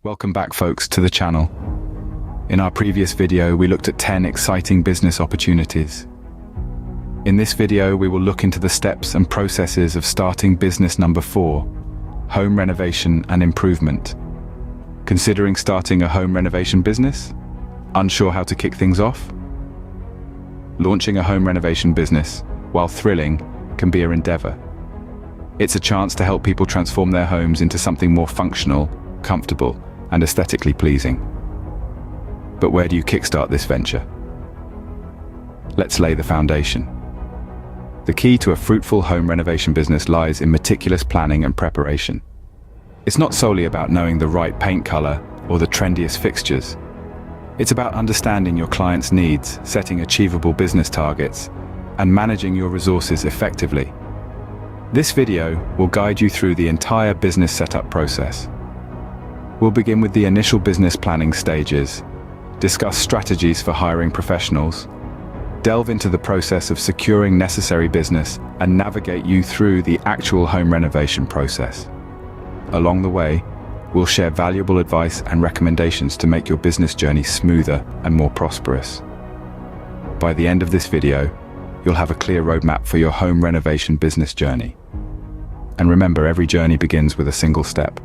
Welcome back, folks, to the channel. In our previous video, we looked at 10 exciting business opportunities. In this video, we will look into the steps and processes of starting business number 4, home renovation and improvement. Considering starting a home renovation business? Unsure how to kick things off? Launching a home renovation business, while thrilling, can be an endeavor. It's a chance to help people transform their homes into something more functional, comfortable, and aesthetically pleasing. But where do you kickstart this venture? Let's lay the foundation. The key to a fruitful home renovation business lies in meticulous planning and preparation. It's not solely about knowing the right paint color or the trendiest fixtures. It's about understanding your client's needs, setting achievable business targets, and managing your resources effectively. This video will guide you through the entire business setup process. We'll begin with the initial business planning stages, discuss strategies for hiring professionals, delve into the process of securing necessary business, and navigate you through the actual home renovation process. Along the way, we'll share valuable advice and recommendations to make your business journey smoother and more prosperous. By the end of this video, you'll have a clear roadmap for your home renovation business journey. And remember, every journey begins with a single step.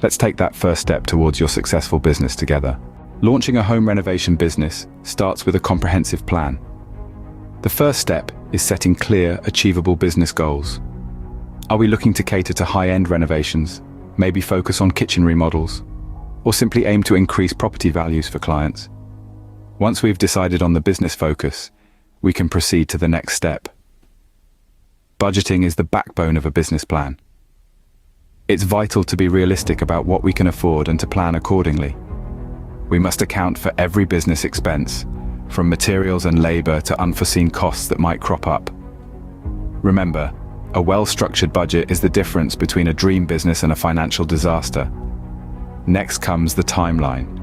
Let's take that first step towards your successful business together. Launching a home renovation business starts with a comprehensive plan. The first step is setting clear, achievable business goals. Are we looking to cater to high-end renovations, maybe focus on kitchen remodels, or simply aim to increase property values for clients? Once we've decided on the business focus, we can proceed to the next step. Budgeting is the backbone of a business plan. It's vital to be realistic about what we can afford and to plan accordingly. We must account for every business expense, from materials and labor to unforeseen costs that might crop up. Remember, a well-structured budget is the difference between a dream business and a financial disaster. Next comes the timeline.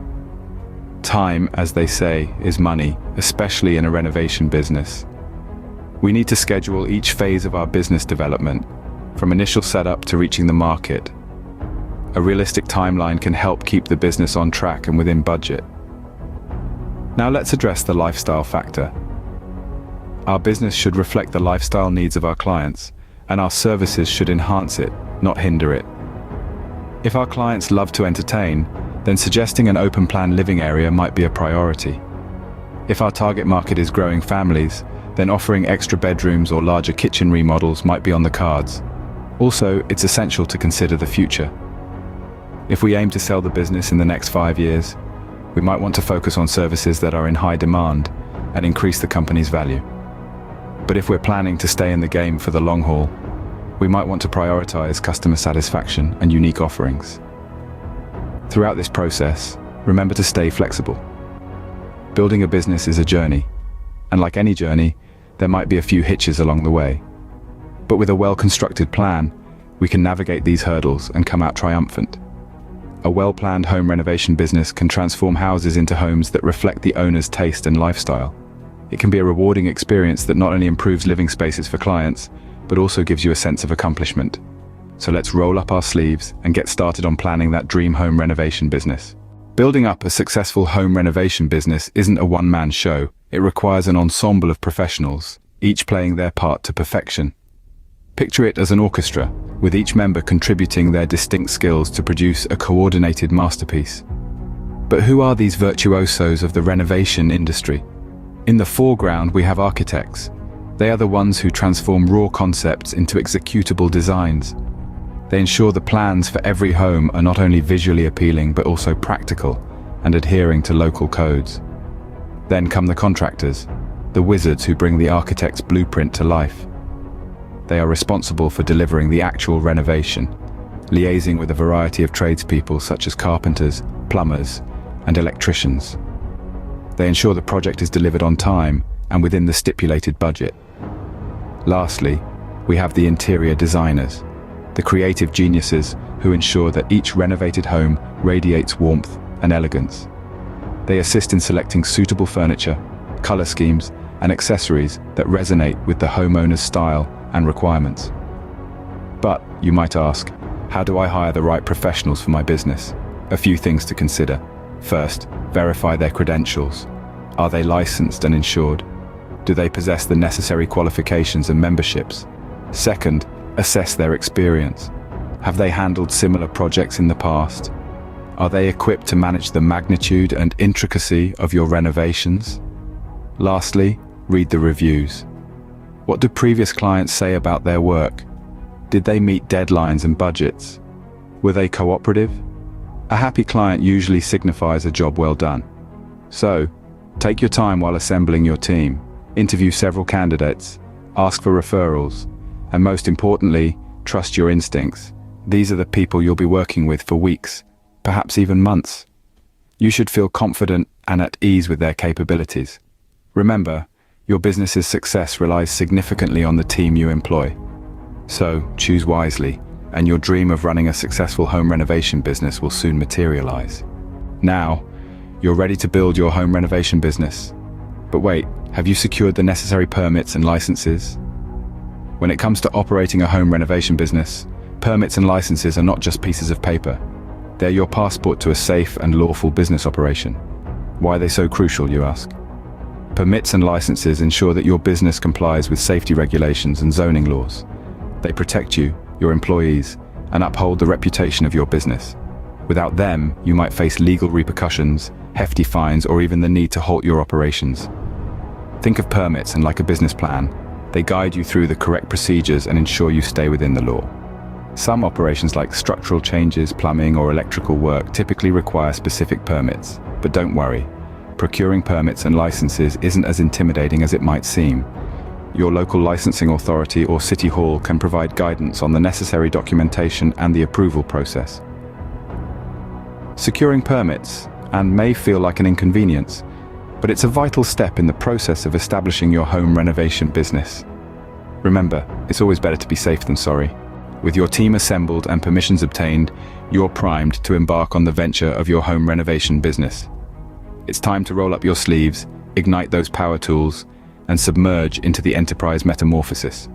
Time, as they say, is money, especially in a renovation business. We need to schedule each phase of our business development, from initial setup to reaching the market. A realistic timeline can help keep the business on track and within budget. Now let's address the lifestyle factor. Our business should reflect the lifestyle needs of our clients, and our services should enhance it, not hinder it. If our clients love to entertain, then suggesting an open-plan living area might be a priority. If our target market is growing families, then offering extra bedrooms or larger kitchen remodels might be on the cards. Also, it's essential to consider the future. If we aim to sell the business in the next 5 years, we might want to focus on services that are in high demand and increase the company's value. But if we're planning to stay in the game for the long haul, we might want to prioritize customer satisfaction and unique offerings. Throughout this process, remember to stay flexible. Building a business is a journey, and like any journey, there might be a few hitches along the way. But with a well-constructed plan, we can navigate these hurdles and come out triumphant. A well-planned home renovation business can transform houses into homes that reflect the owner's taste and lifestyle. It can be a rewarding experience that not only improves living spaces for clients, but also gives you a sense of accomplishment. So let's roll up our sleeves and get started on planning that dream home renovation business. Building up a successful home renovation business isn't a one-man show. It requires an ensemble of professionals, each playing their part to perfection. Picture it as an orchestra, with each member contributing their distinct skills to produce a coordinated masterpiece. But who are these virtuosos of the renovation industry? In the foreground, we have architects. They are the ones who transform raw concepts into executable designs. They ensure the plans for every home are not only visually appealing but also practical and adhering to local codes. Then come the contractors, the wizards who bring the architect's blueprint to life. They are responsible for delivering the actual renovation, liaising with a variety of tradespeople such as carpenters, plumbers, and electricians. They ensure the project is delivered on time and within the stipulated budget. Lastly, we have the interior designers, the creative geniuses who ensure that each renovated home radiates warmth and elegance. They assist in selecting suitable furniture, color schemes, and accessories that resonate with the homeowner's style and requirements. But, you might ask, how do I hire the right professionals for my business? A few things to consider. First, verify their credentials. Are they licensed and insured? Do they possess the necessary qualifications and memberships? Second, assess their experience. Have they handled similar projects in the past? Are they equipped to manage the magnitude and intricacy of your renovations? Lastly, read the reviews. What do previous clients say about their work? Did they meet deadlines and budgets? Were they cooperative? A happy client usually signifies a job well done. So, take your time while assembling your team. Interview several candidates, ask for referrals, and most importantly, trust your instincts. These are the people you'll be working with for weeks, perhaps even months. You should feel confident and at ease with their capabilities. Remember, your business's success relies significantly on the team you employ. So, choose wisely, and your dream of running a successful home renovation business will soon materialize. Now, you're ready to build your home renovation business. But wait, have you secured the necessary permits and licenses? When it comes to operating a home renovation business, permits and licenses are not just pieces of paper. They're your passport to a safe and lawful business operation. Why are they so crucial, you ask? Permits and licenses ensure that your business complies with safety regulations and zoning laws. They protect you, your employees, and uphold the reputation of your business. Without them, you might face legal repercussions, hefty fines, or even the need to halt your operations. Think of permits and like a business plan. They guide you through the correct procedures and ensure you stay within the law. Some operations like structural changes, plumbing, or electrical work typically require specific permits, but don't worry. Procuring permits and licenses isn't as intimidating as it might seem. Your local licensing authority or city hall can provide guidance on the necessary documentation and the approval process. Securing permits may feel like an inconvenience, but it's a vital step in the process of establishing your home renovation business. Remember, it's always better to be safe than sorry. With your team assembled and permissions obtained, you're primed to embark on the venture of your home renovation business. It's time to roll up your sleeves, ignite those power tools, and submerge into the enterprise metamorphosis.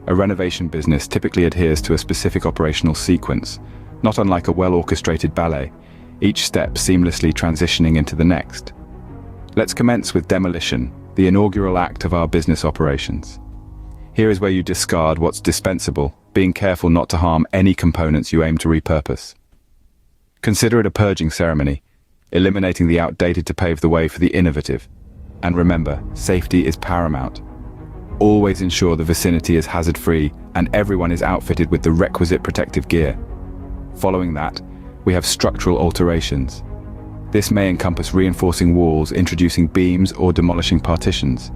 A renovation business typically adheres to a specific operational sequence, not unlike a well-orchestrated ballet, each step seamlessly transitioning into the next. Let's commence with demolition, the inaugural act of our business operations. Here is where you discard what's dispensable, being careful not to harm any components you aim to repurpose. Consider it a purging ceremony, eliminating the outdated to pave the way for the innovative. And remember, safety is paramount. Always ensure the vicinity is hazard-free and everyone is outfitted with the requisite protective gear. Following that, we have structural alterations. This may encompass reinforcing walls, introducing beams, or demolishing partitions.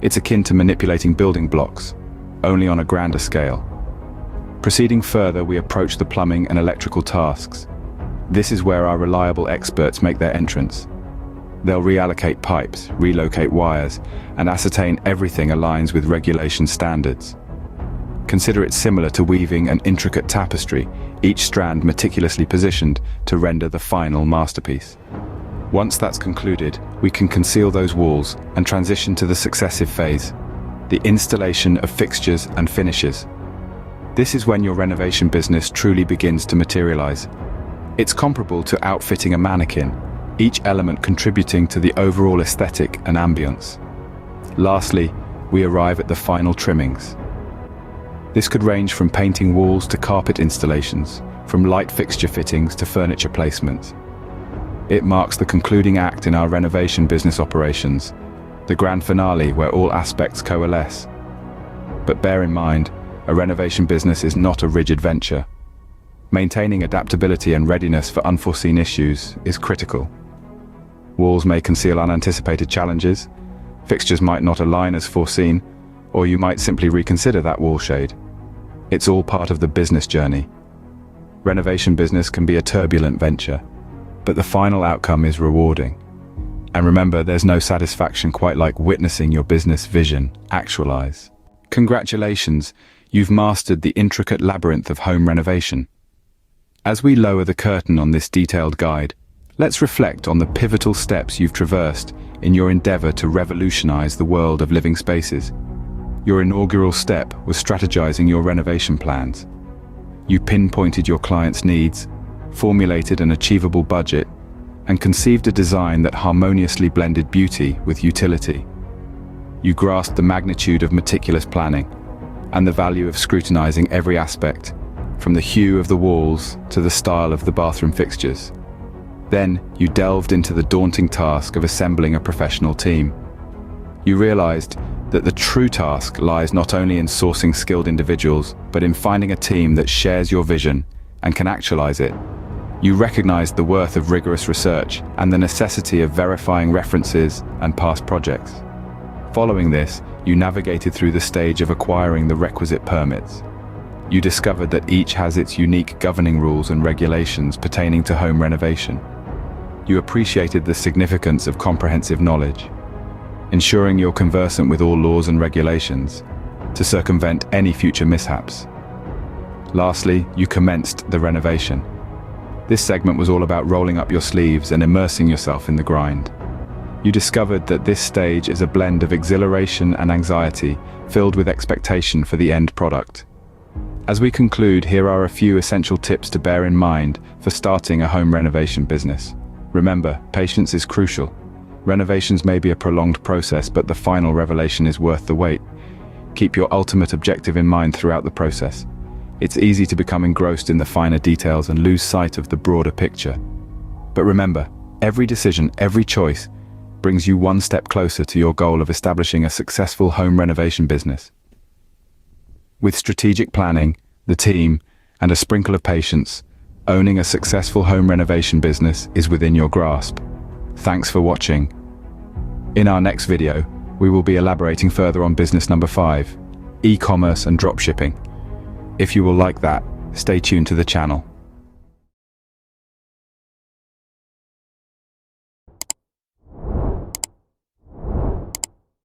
It's akin to manipulating building blocks, only on a grander scale. Proceeding further, we approach the plumbing and electrical tasks. This is where our reliable experts make their entrance. They'll reallocate pipes, relocate wires, and ascertain everything aligns with regulation standards. Consider it similar to weaving an intricate tapestry, each strand meticulously positioned to render the final masterpiece. Once that's concluded, we can conceal those walls and transition to the successive phase, the installation of fixtures and finishes. This is when your renovation business truly begins to materialize. It's comparable to outfitting a mannequin, each element contributing to the overall aesthetic and ambience. Lastly, we arrive at the final trimmings. This could range from painting walls to carpet installations, from light fixture fittings to furniture placements. It marks the concluding act in our renovation business operations, the grand finale where all aspects coalesce. But bear in mind, a renovation business is not a rigid venture. Maintaining adaptability and readiness for unforeseen issues is critical. Walls may conceal unanticipated challenges, fixtures might not align as foreseen, or you might simply reconsider that wall shade. It's all part of the business journey. Renovation business can be a turbulent venture, but the final outcome is rewarding. And remember, there's no satisfaction quite like witnessing your business vision actualize. Congratulations, you've mastered the intricate labyrinth of home renovation. As we lower the curtain on this detailed guide, let's reflect on the pivotal steps you've traversed in your endeavor to revolutionize the world of living spaces. Your inaugural step was strategizing your renovation plans. You pinpointed your clients' needs, formulated an achievable budget, and conceived a design that harmoniously blended beauty with utility. You grasped the magnitude of meticulous planning and the value of scrutinizing every aspect, from the hue of the walls to the style of the bathroom fixtures. Then you delved into the daunting task of assembling a professional team. You realized that the true task lies not only in sourcing skilled individuals, but in finding a team that shares your vision and can actualize it. You recognized the worth of rigorous research and the necessity of verifying references and past projects. Following this, you navigated through the stage of acquiring the requisite permits. You discovered that each has its unique governing rules and regulations pertaining to home renovation. You appreciated the significance of comprehensive knowledge, ensuring you're conversant with all laws and regulations to circumvent any future mishaps. Lastly, you commenced the renovation. This segment was all about rolling up your sleeves and immersing yourself in the grind. You discovered that this stage is a blend of exhilaration and anxiety, filled with expectation for the end product. As we conclude, here are a few essential tips to bear in mind for starting a home renovation business. Remember, patience is crucial. Renovations may be a prolonged process, but the final revelation is worth the wait. Keep your ultimate objective in mind throughout the process. It's easy to become engrossed in the finer details and lose sight of the broader picture. But remember, every decision, every choice, brings you one step closer to your goal of establishing a successful home renovation business. With strategic planning, the team, and a sprinkle of patience, owning a successful home renovation business is within your grasp. Thanks for watching. In our next video, we will be elaborating further on business number 5, e-commerce and dropshipping. If you will like that, stay tuned to the channel.